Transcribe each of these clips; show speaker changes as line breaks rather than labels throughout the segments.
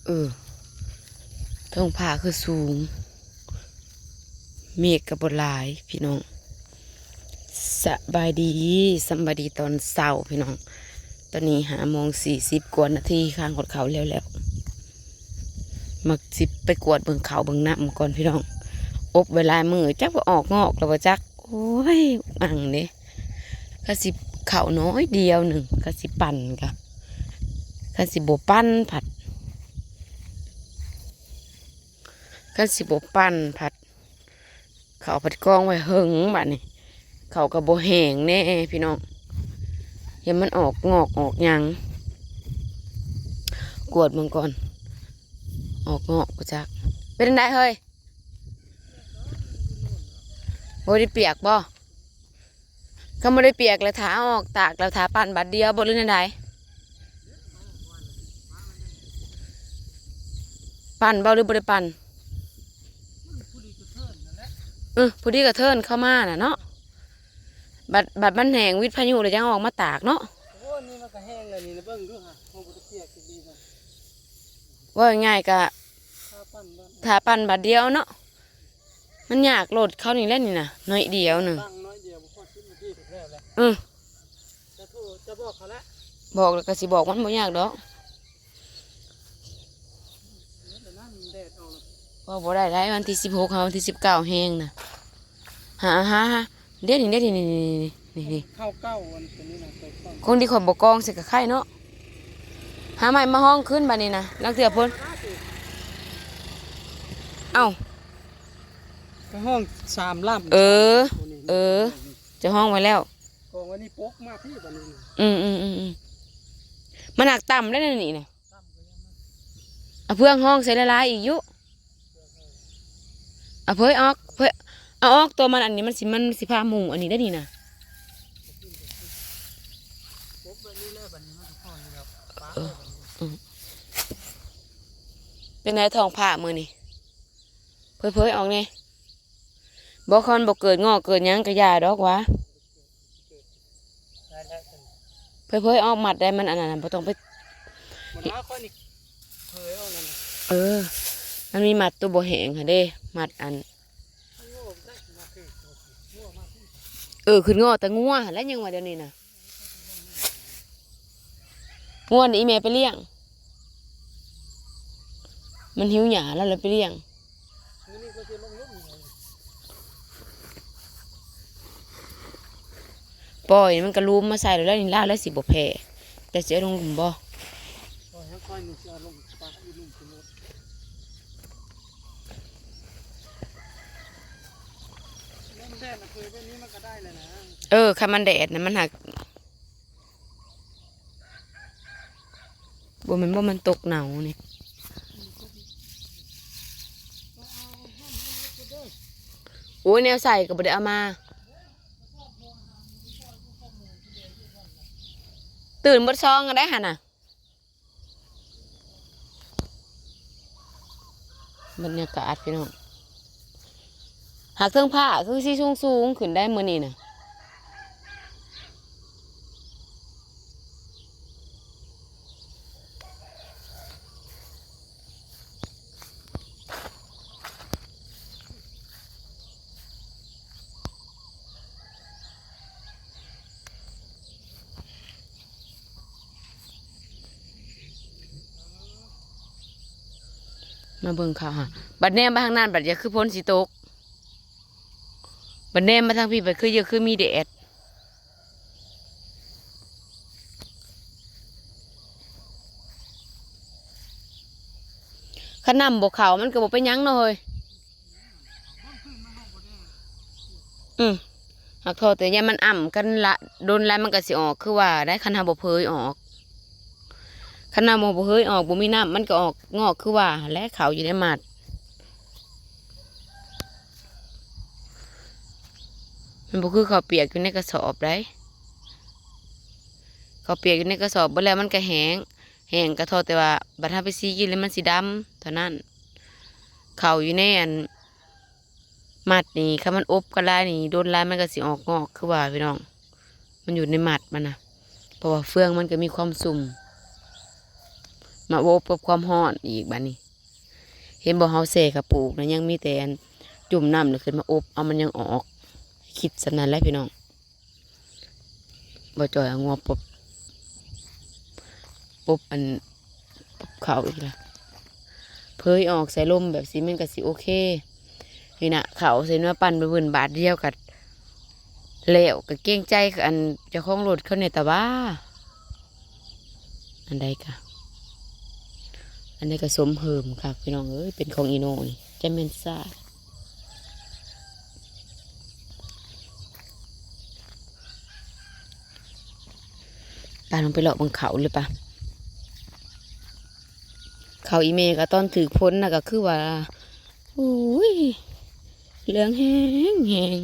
เออท้องผาคือสูงเมฆกับบหลายพี่น้องสบายดีตอนเช้าพี่น้องตอนนี้5:40กว่านาทีข้างกดเขาแล้วมักสิไปกวดเบิ่งเขาเบิ่งน้ำก่อนพี่น้องอบเวลามือจักว่าออกงอกแล้วว่าจักโอ้ยอังเนี่ยก็สิเขาน้อยเดียวหนึ่งก็สิปั่นกะก็สิบปั้นผัดก็สิบปั้นผัดเขาผัดกองไว้หึงบัดนี้เขากระโบแห้งแน่พี่น้องยังมันออกงอกออกยังกวดมันก่อนออกงอกก็จักเป็นได้เฮ้ยโอ้ยได้เปียกบ่เขาไม่ได้เปียกแล้วถาออกตากแล้วถาปั่นบัดเดียวบ่หรือไงปั่นเบาหรือบ่ได้ปั่นพอดีกระเทินเข้ามาน่ะเนาะบัดมันแห้งวิทย์พายุเลยยังออกมาตากเนาะ
โอ้นี่มันก็แห้งเลยนี่นะเบิ่งดูฮะมันบ่ได้เปียกดีนะ
ว่าง่ายกะถาปั่นบัดเดียวเนาะมันอยากโหลดเข้านี่เล่นนี่นะน้อยเดียวหนึ่ง
ตั้งน้อยเดียวบ่พอ10 นาทีถึงแล้วแหละจะบอกเขาแล้ว
บอกแล้วก็สิบอกมันบ่ยากดอกว่าบ่ได้วันที่16ค่ะวันที่19แห้งนะหาเด็ดนี่
เข้าเก้าวันนี้นะ
คงที่คนบกกองใส่กับไข่เนาะหาใหม่มาห้องขึ้นบัดนี้นะลังเถื่อพ้นเอ้า
ก็ห้อง3 ลำ
จะห้องไว้แล้ว
กองวันนี้ปกมาพี่บัดนี้
มันหนักต่ำได้นี่นะเอาเพื่องห้องใส่ละลายอีกยุเอาเพื่อออกเอาออกตัวมันอันนี้มันสิพาหมูอันนี้ได้นี่นะเป็นไงทองผ่ามือนี่เพื่อออกเนี่ยบอกคอนบอกเกิดงอเกิดยังกระยาดอกวะเพื่อออกหมัดได้มันอันนั้นพอต้องไปมันมีหมัดตัวโบแหงค่ะเด้หมัดอันขึ้นงอแต่งัวแล้วยังว่าเดี๋ยวนี้นะงัวนี่แม่ไปเลี้ยงมันหิวหยาแล้วเลยไปเลี้ยงปล่อยมันกระลุมมาใส่แล้วนี่ล่าแล้วสิบแพ้แต่เสียลงหลุมบ่คันมันแดดนะมันหักบ่มันตกหนาวนี่โอ้ยแนวใส่ก็บ่ได้เอามาตื่นบดซองกันได้ฮะน่ะบรรยากาศพี่น้องหากเครื่องผ้าคือที่สูงขึ้นได้มื้อนี้น่ะมาเบิ่งข่าวฮะบัดแนมมาทางนั้นบัดอย่าคือพ้นสีตกบัดแนมมาทางพี่บัดคืออย่าคือมีแดดขนำบกเขามันก็บอกไปยั้งหน่อยหากโทษแต่ยังมันอ่ำกันละโดนแล้วมันก็สิออกคือว่าได้ขนาดบ่เพยออกขนาดบ่เพยออกบ่มีน้ำมันก็ออกงอกคือว่าและเขาอยู่ในหมัดมันบ่คือเขาเปียกอยู่ในกระสอบได้เขาเปียกอยู่ในกระสอบบ่แล้วมันก็แห้งกระทอแต่ว่าบัดถ้าไปซีกินแล้วมันสีดำเท่านั้นเขาอยู่ในอันหมัดนี่ถ้ามันอบกันลายนี่โดนลายมันก็สิออกงอกคือว่าพี่น้องมันอยู่ในหมัดมันนะเพราะว่าเฟืองมันก็มีความสุ่ม มาโอบกับความร้อนอีกบัดนี้ เห็นบ่เฮาแซ่กระปูกนะยังมีแต่อันจุ่มน้ำเลยขึ้นมาอบเอามันยังออกคิดสนั่นแหล้วพี่น้องบ่จ่อยเอางัวปบอันปบเขาอีกละเพยออกใส่ลมแบบสีมันก็สิโอเคนี่นะเขาใส่เนื้อปั่นไปเบิ่นบาทเดียวกับแล้วก็เก่งใจกับอันเจ้าของรถเขาเนี่ยแต่ว่าอันใดกะอันนี้ก็สมเหิมค่ะพี่น้องเอ้ยเป็นของอีโน่นี่จะเมนซ่าปาลงไปหลอกบนเขาเลยปะเขาอีเมก็ตอนถือพ้นนะก็คือว่าอุ้ยเหลืองแห้งแห้ง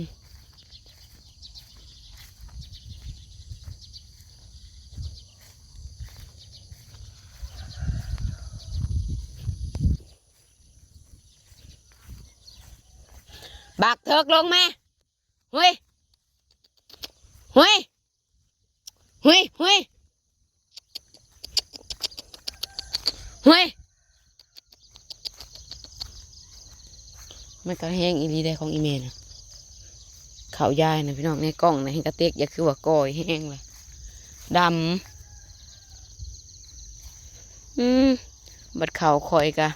บักเถิกลงมาเฮ้ยเฮ้ยเฮ้ยเฮ้ยเฮ้ยมันก็แห้งอีรีได้ของอีเมนะเขายายนะพี่น้องในกล้องนะเห็นกระเตกอย่าคือว่าก้อยแห้งเลยดำบัดเขาคอยกะ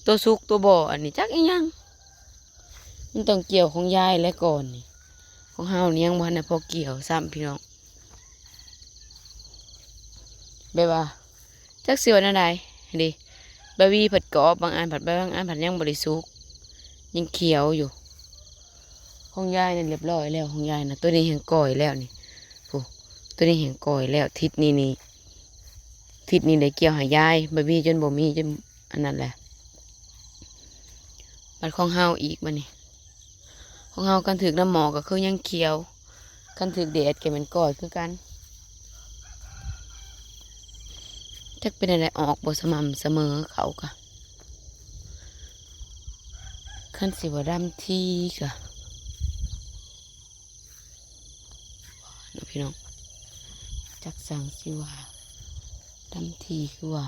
ตัวซุกตัวบ่ออันนี้จักอีหยังมันต้องเกี่ยวของยายและก่อนนี่ของเฮานี่ยังบ่ทันได้พอเกี่ยวซ้ำพี่น้องแบบว่าจักสิว่าแนวใดดิบะหมี่ผัดกรอบบางอันผัดบางอันผัดยังบริสุกยังเขียวอยู่ของยายนี่เรียบร้อยแล้วของยายนะตัวนี้เห็นก่อยแล้วนี่โอ้ตัวนี้เห็นก่อยแล้วทิศนี้ได้เกี่ยวหายายบะหมี่จนบ่มีจนอันนั้นแหละบัดของเฮาอีกมานี่ของเฮากันถึกน้ำหมอกก็คือยังเขียวกันถึกแดดแกมันก่อยคือกันจักเป็นอะไรออกบ่สม่ำเสมอเขากะขั้นสิว่าดำทีกะน้องพี่น้องจักสั่งสิว่าดำทีคือว่า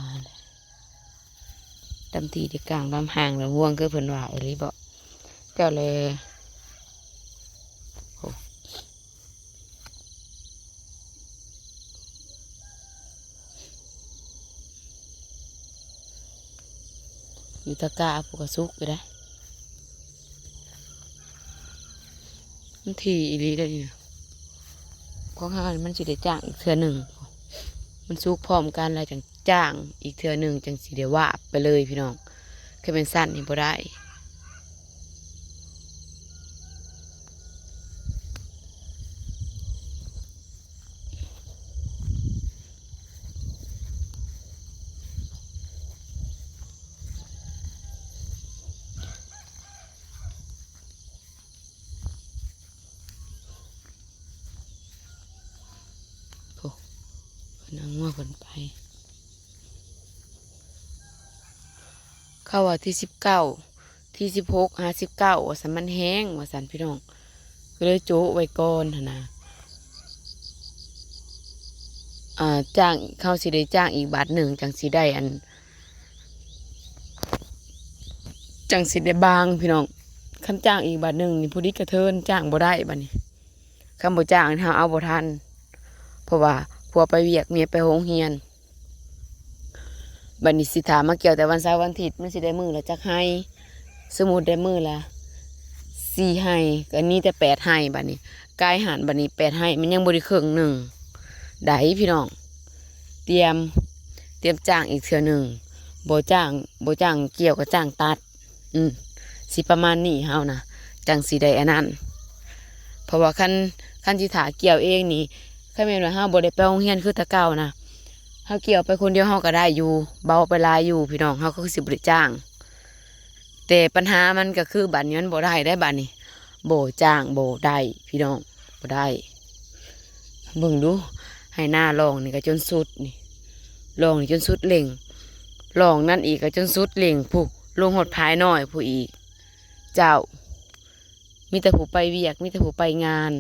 ดำทีเด็กกลางดำห่างแล้วห่วงคือเพิ่นว่าไอ้ลิบ่เจ้าเลยอยู่ตะกาผูกสุกอยู่ได้มันทีอีลีได้เนี่ยของห้ามันสิได้จ้างอีกเทื่อหนึ่งมันสุกพร้อมกันอะไรจังจ้างอีกเทื่อหนึ่งจังสิเดี๋ยวว่าไปเลยพี่น้องแค่เป็นสั้นนี่บ่ได้นางว่าคนไปเข้าว่าที่19ที่16 59ว่าสันมันแห้งว่าสันพี่น้องก็เลยโจ้ไว้ก่อนนะจ้างเข้าสิได้จ้างอีกบาทหนึ่งจังสิได้อันจังสิได้บางพี่น้องคันจ้างอีกบาทหนึ่งนี่ผู้นี้กระเทินจ้างบ่ได้บัดนี้คำบ่จ้างเฮาเอาบ่ทันเพราะว่าผัวไปเวียกเมียไปโรงเรียนบัดนี้สิถามมาเกี่ยวแต่วันเสาร์วันอาทิตย์มันสิได้มื้อละจักให้สมมุติได้มื้อละ4ให้ก็นี่แต่8ให้บัดนี้กายหารบัดนี้8ให้มันยังบ่ได้ครึ่งหนึ่งได้พี่น้องเตรียมจ้างอีกเทื่อหนึ่งบ่จ้างเกี่ยวกับจ้างตัดสิประมาณนี้เฮานะจังสิได้อันนั้นเพราะว่าคันสิถาเกี่ยวเองนี่คันแม่นว่าเฮาบ่ได้ไปโรงเรียนคือแต่เก่านะเฮาเกี่ยวไปคนเดียวเฮาก็ได้อยู่เบาไปหลายอยู่พี่น้องเฮาก็สิบ่ได้จ้างแต่ปัญหามันก็คือบัดนี้มันบ่ได้บัดนี้บ่จ้างบ่ได้พี่น้องบ่ได้เบิ่งดูให้หน้าลองนี่ก็จนสุดนี่ลองนี่จนสุดเล่งลองนั่นอีกก็จนสุดเล่งผู้ลงหดพายน้อยผู้อีกเจ้ามีแต่ผู้ไปเวียกมีแต่ผู้ไปงาน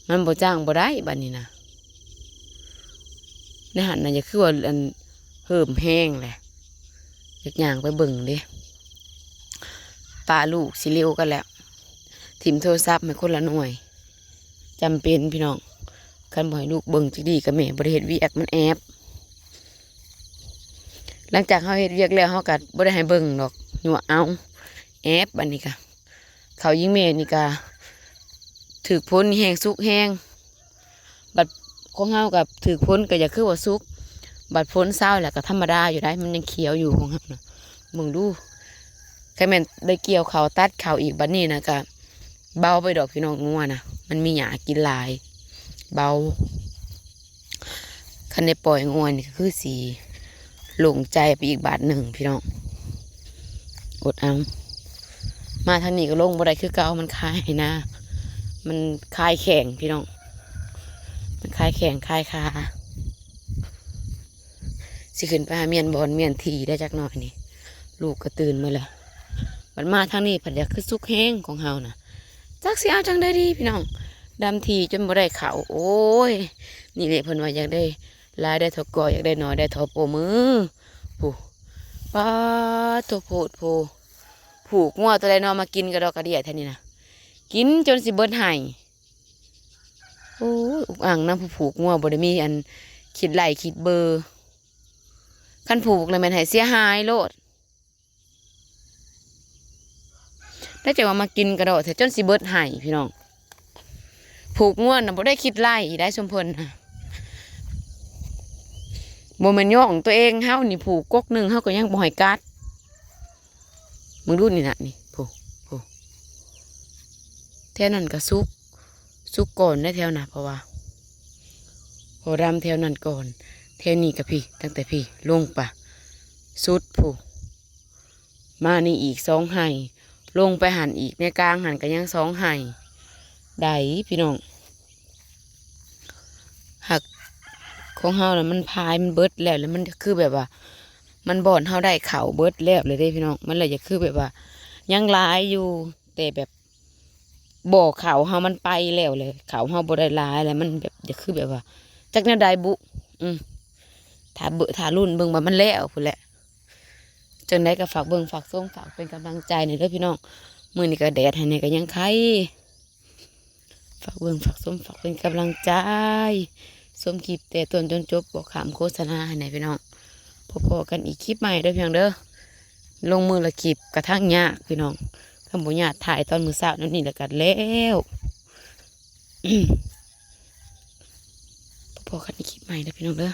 มันบ่จ้างบ่ได้บัดนี้นะ ในหันน่ะอย่าคือว่าอันเหิมแห้งแหละอยากย่างไปเบิ่งเด้ป้าลูกสิเร็วกันแล้วถิ่มโทรศัพท์ให้คนละหน่วยจำเป็นพี่น้องคันบ่ให้ลูกเบิ่งจักดีกับแม่บ่ได้เฮ็ดเวียกมันแอบหลังจากเฮาเฮ็ดเวียกแล้วเฮาก็บ่ได้ให้เบิ่งดอกยั่วเอาแอบอันนี้ก็เขายิงแม่นี่ก็ถึกพ้นแห้งสุกแห้งบัดของเฮากับถึกพ้นก็อย่าคือว่าสุกบัดพ้นเศร้าแหละก็ธรรมดาอยู่ได้มันยังเขียวอยู่ของเฮานะมึงดูใครแม่นได้เกี่ยวเขาตัดเขาอีกบัดนี้นะก็เบาไปดอกพี่น้องงัวนะมันมีหญ้ากินหลายเบาคันได้ปล่อยงัวนี่ก็คือสีหลงใจไปอีกบาทหนึ่งพี่น้องอดเอามาทางนี้ก็ลงบ่ได้คือเก่ามันคายนะมันคายแข็งพี่น้องมันคายแข็งคายคาสิขึ้นไปหาเมียนบอลเมียนทีได้จักหน่อยนี่ลูกก็ตื่นมาแล้วมันมาทางนี้ผัดอยากคือซุกแห้งของเฮานะจักสิเอาจังได้ดีพี่น้องดำทีจนบ่ได้เขาโอ้ยนี่แหละเพิ่นว่าอยากได้ลายได้ทอกออยากได้น้อยได้ทอโปมือผู้ป้าตัวโพดโพผูกงัวตัวใดนอนมากินกระดอกกระเดียแท่นี้นะกินจนสิเบิดไห้โอ้ยอุกอ่างน้ำผู้ผูกงัวบ่ได้มีอันคิดไหลคิดเบอร์คันผูกเลยมันให้เสียหายโลดได้จะว่ามากินกระโดดแต่จนสิเบิดไห้พี่น้องผูกง่วนนะบ่ได้คิดไล่ได้สมพลนะบ่แม่นย่องตัวเองเฮานี่ผูกกกหนึ่งเฮาก็ยังบ่ให้กัดมึงดูนี่นะนี่ผูแถวนั้นก็สุกก่อนได้แถวน่ะเพราะว่าพอรำแถวนั้นก่อนแถวนี้กับพี่ตั้งแต่พี่ลงปะสุดผูมานี่อีก2 ไห้ลงไปหันอีกในกลางหันก็ยัง2 ไห้ได้พี่น้องหักของเฮาน่ะมันพายมันเบิดแล้วมันคือแบบว่ามันบ่อนเฮาได้เข่าเบิดแล้วเลยได้พี่น้องมันเลยจะคือแบบว่ายังหลายอยู่แต่แบบบ่อเข่าเฮามันไปแล้วเลยเข่าเฮาบ่ได้หลายแล้วมันแบบจะคือแบบว่าจักแนวใดบุถ้ารุ่นเบิ่งว่ามันแล้วพุ่นแหละจังไดก็ฝากเบิ่งฝากส่งฝากเป็นกำลังใจหน่อยเด้อพี่น้องมื้อนี้ก็แดดให้นี่ก็ยังไข่ฝากเบิ่งฝากส่งฝากเป็นกำลังใจส้มคลิปแต่ต้นจนจบบอกขามโฆษณาให้หน่อยพี่น้องพบกันอีกคลิปใหม่เด้อเพียงเด้อลงมือละคลิปกระทั่งยากพี่น้องคำบอกยากถ่ายตอนมือสาวนั่นนี่ละกันแล้วพบกันอีกคลิปใหม่เด้อพี่น้องเด้อ